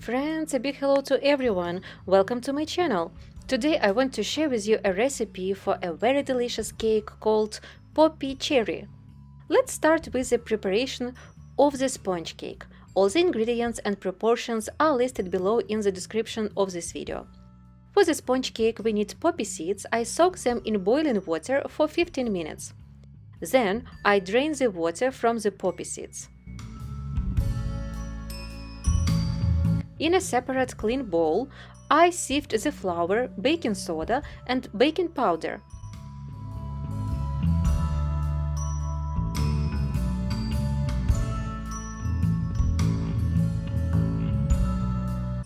friends, a big hello to everyone. Welcome to my channel. Today I want to share with you a recipe for a very delicious cake called poppy cherry. Let's start with the preparation of the sponge cake. All the ingredients and proportions are listed below in the description of this video. For the sponge cake we need poppy seeds. I soak them in boiling water for 15 minutes. Then I drain the water from the poppy seeds. In a separate clean bowl, I sieved the flour, baking soda and baking powder.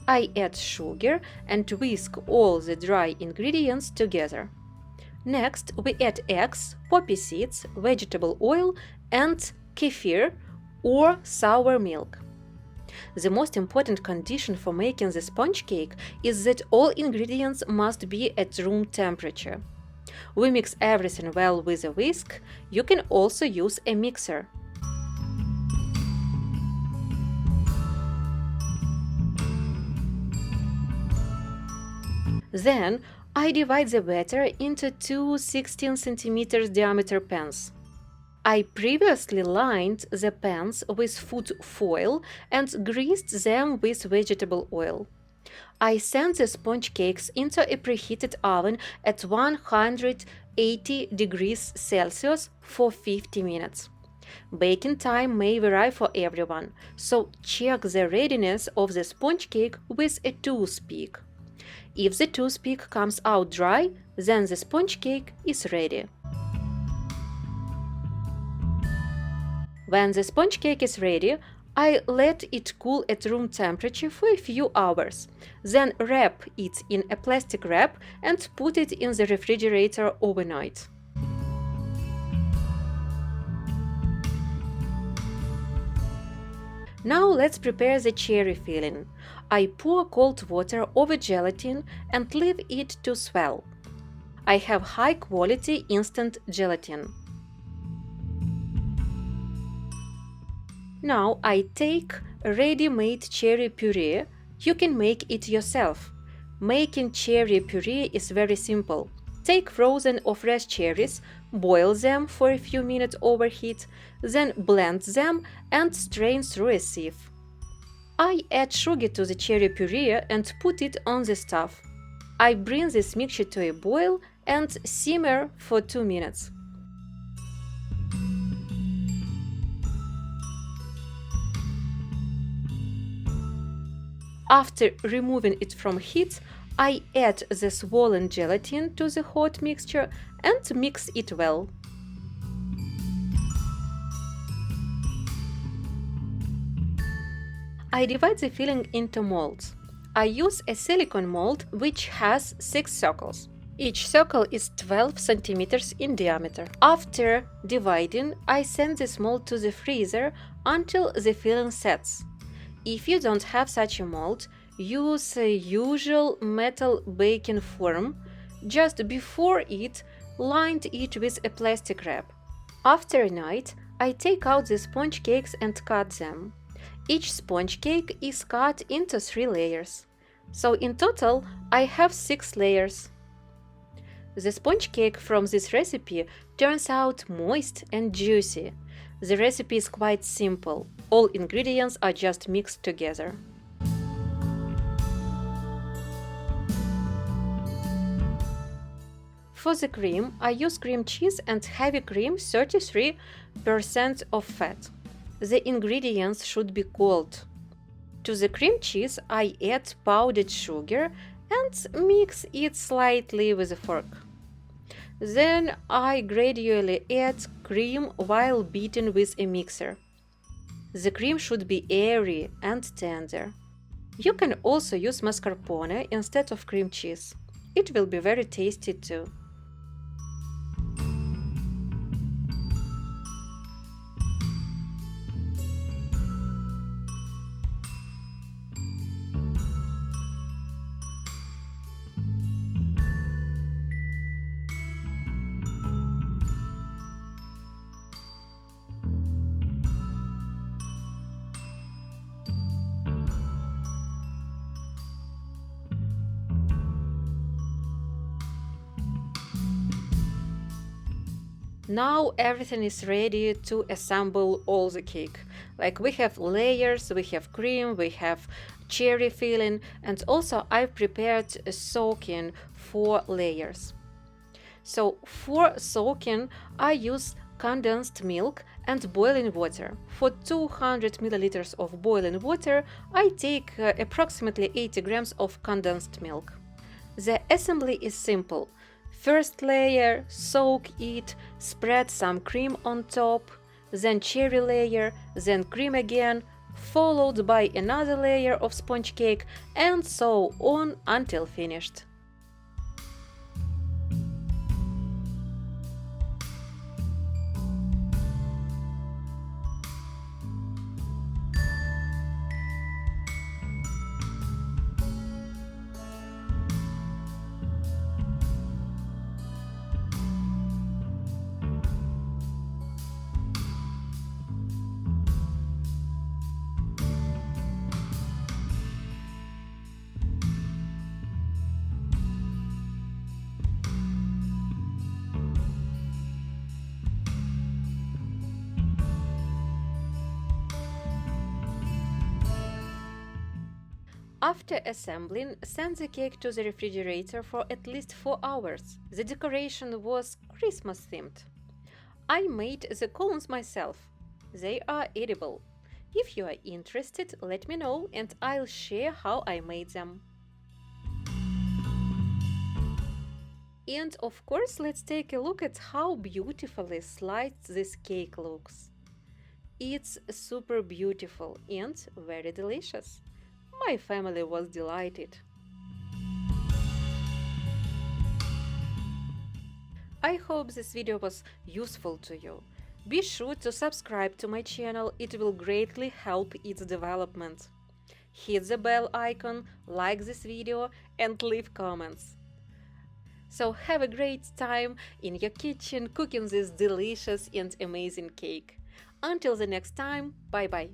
I add sugar and whisk all the dry ingredients together. Next, we add eggs, poppy seeds, vegetable oil and kefir or sour milk. The most important condition for making the sponge cake is that all ingredients must be at room temperature. We mix everything well with a whisk. You can also use a mixer. Then I divide the batter into two 16 cm diameter pans. I previously lined the pans with food foil and greased them with vegetable oil. I send the sponge cakes into a preheated oven at 180 degrees Celsius for 50 minutes. Baking time may vary for everyone, so check the readiness of the sponge cake with a toothpick. If the toothpick comes out dry, then the sponge cake is ready. When the sponge cake is ready, I let it cool at room temperature for a few hours. Then wrap it in a plastic wrap and put it in the refrigerator overnight. Now let's prepare the cherry filling. I pour cold water over gelatin and leave it to swell. I have high-quality instant gelatin. Now I take ready-made cherry puree. You can make it yourself. Making cherry puree is very simple. Take frozen or fresh cherries, boil them for a few minutes over heat, then blend them and strain through a sieve. I add sugar to the cherry puree and put it on the stove. I bring this mixture to a boil and simmer for 2 minutes. After removing it from heat, I add the swollen gelatin to the hot mixture and mix it well. I divide the filling into molds. I use a silicone mold which has 6 circles. Each circle is 12 cm in diameter. After dividing, I send this mold to the freezer until the filling sets. If you don't have such a mold, use a usual metal baking foam. Just before it, line it with a plastic wrap. After a night, I take out the sponge cakes and cut them. Each sponge cake is cut into 3 layers. So in total, I have 6 layers. The sponge cake from this recipe turns out moist and juicy. The recipe is quite simple. All ingredients are just mixed together. For the cream, I use cream cheese and heavy cream 33% of fat. The ingredients should be cold. To the cream cheese, I add powdered sugar and mix it slightly with a fork. Then I gradually add cream while beating with a mixer. The cream should be airy and tender. You can also use mascarpone instead of cream cheese. It will be very tasty too. Now everything is ready to assemble all the cake. Like we have layers, we have cream, we have cherry filling, and also I've prepared a soaking for layers. So for soaking, I use condensed milk and boiling water. For 200 milliliters of boiling water, I take approximately 80 grams of condensed milk. The assembly is simple. First layer, soak it, spread some cream on top, then cherry layer, then cream again, followed by another layer of sponge cake, and so on until finished. After assembling, send the cake to the refrigerator for at least 4 hours. The decoration was Christmas themed. I made the cones myself. They are edible. If you are interested, let me know and I'll share how I made them. And of course, let's take a look at how beautifully sliced this cake looks. It's super beautiful and very delicious. My family was delighted. I hope this video was useful to you. Be sure to subscribe to my channel, it will greatly help its development. Hit the bell icon, like this video and leave comments. So have a great time in your kitchen cooking this delicious and amazing cake. Until the next time, bye bye.